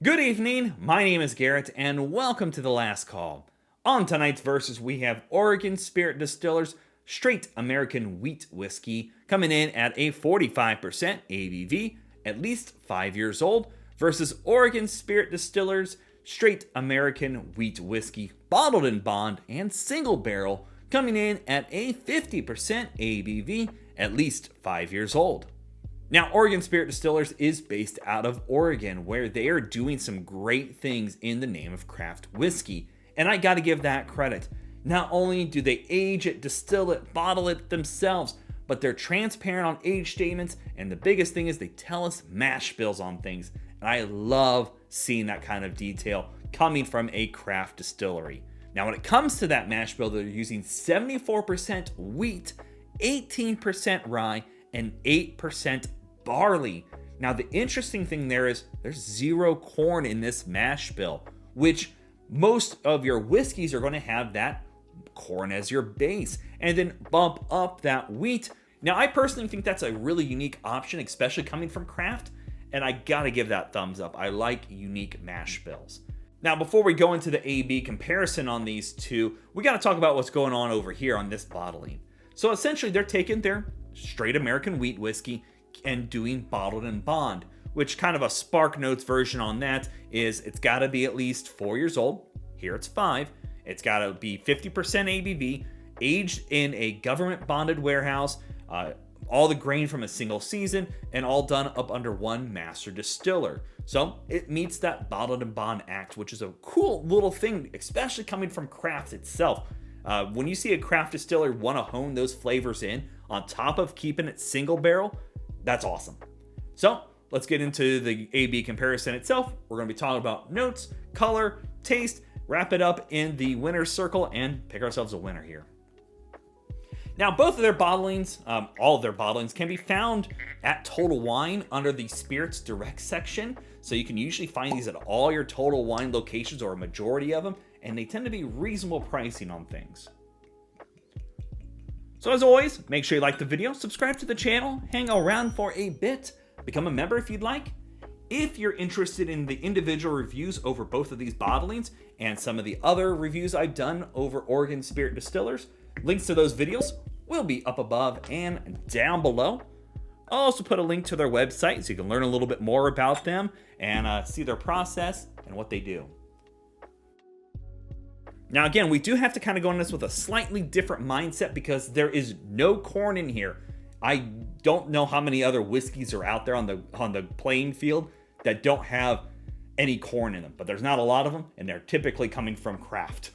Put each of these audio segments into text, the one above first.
Good evening, my name is Garrett, and welcome to The Last Call. On tonight's verses, we have Oregon Spirit Distillers Straight American Wheat Whiskey coming in at a 45% ABV, at least 5 years old, versus Oregon Spirit Distillers Straight American Wheat Whiskey Bottled in Bond and Single Barrel coming in at a 50% ABV, at least 5 years old. Now, Oregon Spirit Distillers is based out of Oregon, where they are doing some great things in the name of craft whiskey, and I gotta give that credit. Not only do they age it, distill it, bottle it themselves, but they're transparent on age statements, and the biggest thing is they tell us mash bills on things, and I love seeing that kind of detail coming from a craft distillery. Now, when it comes to that mash bill, they're using 74% wheat, 18% rye, and 8% barley. Now, the interesting thing there is there's zero corn in this mash bill, which most of your whiskeys are going to have that corn as your base and then bump up that wheat. Now, I personally think that's a really unique option, especially coming from craft, and I gotta give that thumbs up. I like unique mash bills. Now, before we go into the AB comparison on these two, we gotta talk about what's going on over here on this bottling. So essentially, they're taking their straight American wheat whiskey and doing bottled in bond, which kind of a Spark Notes version on that is it's got to be at least 4 years old. Here it's 5. It's got to be 50% ABV, aged in a government bonded warehouse, all the grain from a single season, and all done up under one master distiller. So it meets that bottled in bond act, which is a cool little thing, especially coming from craft itself. When you see a craft distiller want to hone those flavors in on top of keeping it single barrel, that's awesome. So let's get into the AB comparison itself. We're going to be talking about notes, color, taste, wrap it up in the winner's circle, and pick ourselves a winner here. Now, both of their bottlings, all of their bottlings, can be found at Total Wine under the Spirits Direct section. So you can usually find these at all your Total Wine locations, or a majority of them, and they tend to be reasonable pricing on things. So as always, make sure you like the video, subscribe to the channel, hang around for a bit, become a member if you'd like. If you're interested in the individual reviews over both of these bottlings and some of the other reviews I've done over Oregon Spirit Distillers, links to those videos will be up above and down below. I'll also put a link to their website so you can learn a little bit more about them and see their process and what they do. Now, again, we do have to kind of go on this with a slightly different mindset because there is no corn in here. I don't know how many other whiskeys are out there on the playing field that don't have any corn in them, but there's not a lot of them, and they're typically coming from craft.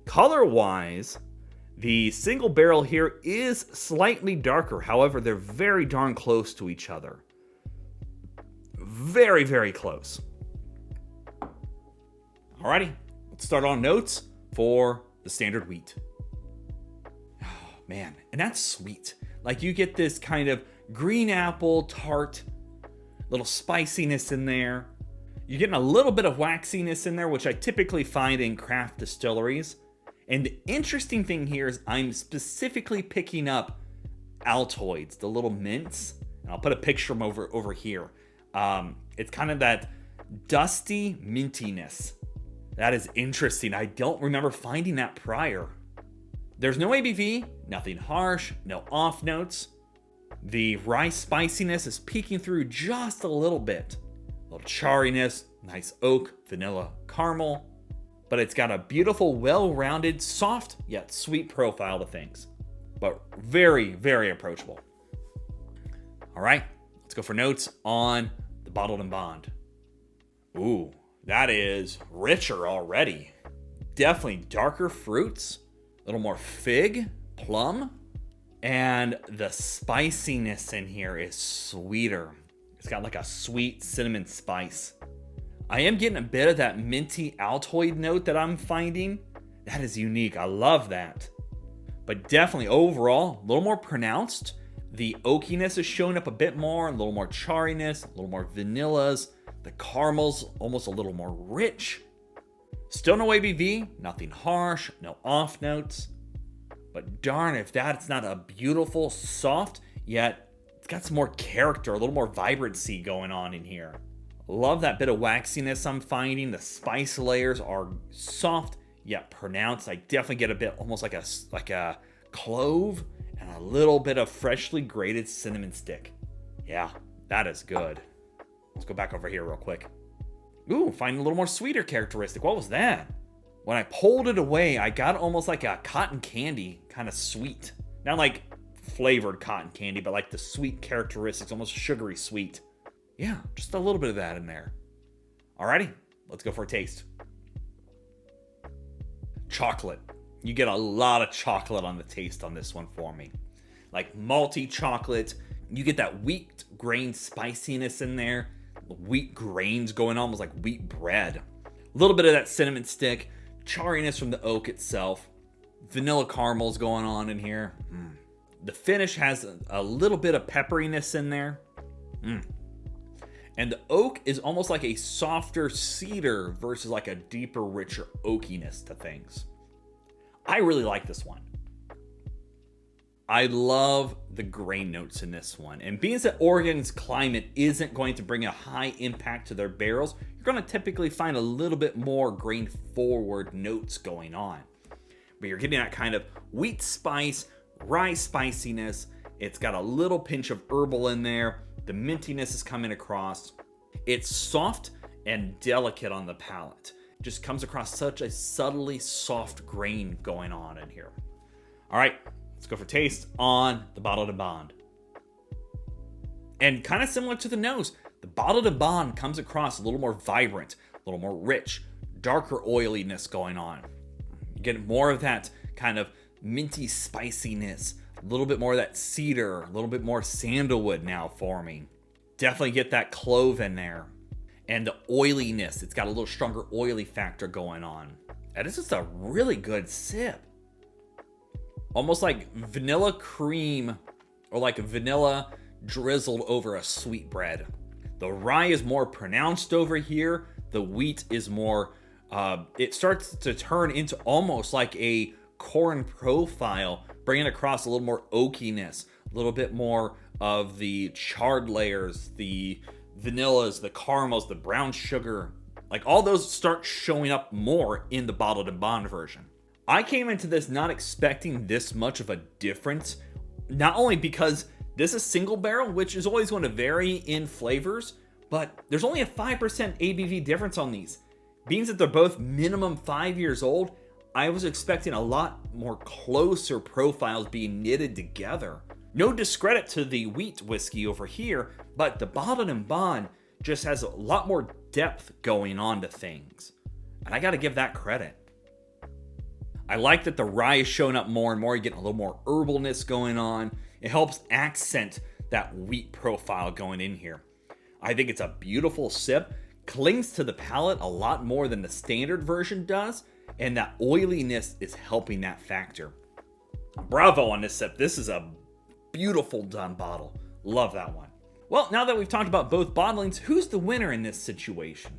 Color-wise, the single barrel here is slightly darker. However, they're very darn close to each other. Very, very close. Alrighty, let's start on notes for the standard wheat. Oh, man, and that's sweet. Like, you get this kind of green apple tart, little spiciness in there. You're getting a little bit of waxiness in there, which I typically find in craft distilleries. And the interesting thing here is I'm specifically picking up Altoids, the little mints. And I'll put a picture of them over here. It's kind of that dusty mintiness. That is interesting. I don't remember finding that prior. There's no ABV, nothing harsh, no off notes. The rye spiciness is peeking through just a little bit. A little charriness, nice oak, vanilla, caramel. But it's got a beautiful, well-rounded, soft, yet sweet profile to things. But very, very approachable. All right, let's go for notes on the bottled in bond. Ooh. That is richer already. Definitely darker fruits, a little more fig, plum, and the spiciness in here is sweeter. It's got like a sweet cinnamon spice. I am getting a bit of that minty Altoid note that I'm finding. That is unique. I love that. But definitely overall, a little more pronounced. The oakiness is showing up a bit more, a little more charriness, a little more vanillas. The caramel's almost a little more rich. Still no ABV, nothing harsh, no off notes. But darn if that's not a beautiful, soft, yet got some more character, a little more vibrancy going on in here. Love that bit of waxiness I'm finding. The spice layers are soft yet pronounced. I definitely get a bit almost like a clove and a little bit of freshly grated cinnamon stick. Yeah, that is good. Let's go back over here real quick. Ooh, find a little more sweeter characteristic. What was that? When I pulled it away, I got almost like a cotton candy kind of sweet. Not like flavored cotton candy, but like the sweet characteristics, almost sugary sweet. Yeah, just a little bit of that in there. Alrighty, let's go for a taste. Chocolate. You get a lot of chocolate on the taste on this one for me. Like malty chocolate. You get that wheat grain spiciness in there. Wheat grains going on, almost like wheat bread. A little bit of that cinnamon stick. Charriness from the oak itself. Vanilla caramels going on in here. The finish has a little bit of pepperiness in there. And the oak is almost like a softer cedar versus like a deeper, richer oakiness to things. I really like this one. I love the grain notes in this one. And being that Oregon's climate isn't going to bring a high impact to their barrels, you're going to typically find a little bit more grain forward notes going on. But you're getting that kind of wheat spice, rye spiciness. It's got a little pinch of herbal in there. The mintiness is coming across. It's soft and delicate on the palate. It just comes across such a subtly soft grain going on in here. All right, let's go for taste on the Bottled and Bond. And kind of similar to the nose, the Bottled and Bond comes across a little more vibrant, a little more rich, darker oiliness going on. You get more of that kind of minty spiciness, a little bit more of that cedar, a little bit more sandalwood now forming. Definitely get that clove in there. And the oiliness, it's got a little stronger oily factor going on. And it's just a really good sip. Almost like vanilla cream or like vanilla drizzled over a sweetbread. The rye is more pronounced over here. The wheat is more, it starts to turn into almost like a corn profile, bringing across a little more oakiness, a little bit more of the charred layers, the vanillas, the caramels, the brown sugar. Like all those start showing up more in the Bottled and Bond version. I came into this not expecting this much of a difference, not only because this is single barrel, which is always going to vary in flavors, but there's only a 5% ABV difference on these. Being that they're both minimum 5 years old, I was expecting a lot more closer profiles being knitted together. No discredit to the wheat whiskey over here, but the Bottled and Bond just has a lot more depth going on to things. And I gotta give that credit. I like that the rye is showing up more and more. You're getting a little more herbalness going on. It helps accent that wheat profile going in here. I think it's a beautiful sip. Clings to the palate a lot more than the standard version does. And that oiliness is helping that factor. Bravo on this sip. This is a beautiful done bottle. Love that one. Well, now that we've talked about both bottlings, who's the winner in this situation?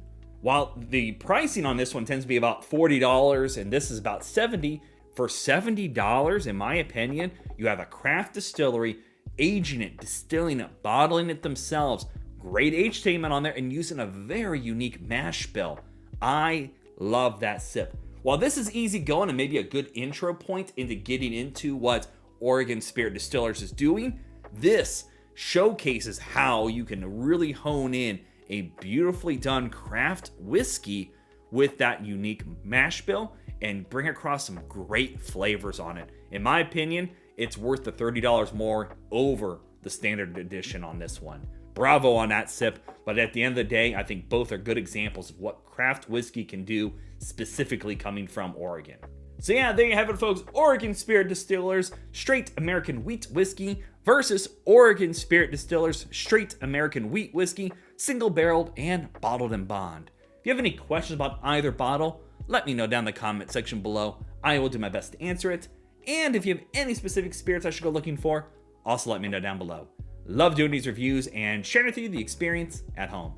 While the pricing on this one tends to be about $40 and this is about $70, for $70, in my opinion, you have a craft distillery aging it, distilling it, bottling it themselves. Great age statement on there and using a very unique mash bill. I love that sip. While this is easy going and maybe a good intro point into getting into what Oregon Spirit Distillers is doing, this showcases how you can really hone in a beautifully done craft whiskey with that unique mash bill and bring across some great flavors on it. In my opinion, it's worth the $30 more over the standard edition on this one. Bravo on that sip, but at the end of the day, I think both are good examples of what craft whiskey can do, specifically coming from Oregon. So yeah, there you have it, folks. Oregon Spirit Distillers Straight American Wheat Whiskey versus Oregon Spirit Distillers Straight American Wheat Whiskey, single barreled and bottled and bond. If you have any questions about either bottle, let me know down in the comment section below. I will do my best to answer it. And if you have any specific spirits I should go looking for, also let me know down below. Love doing these reviews and sharing with you the experience at home.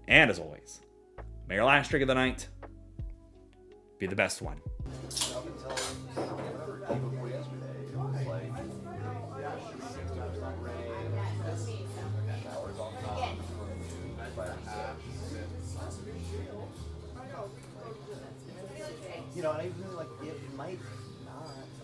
And as always, may your last drink of the night be the best one. You know, and I really like it might not.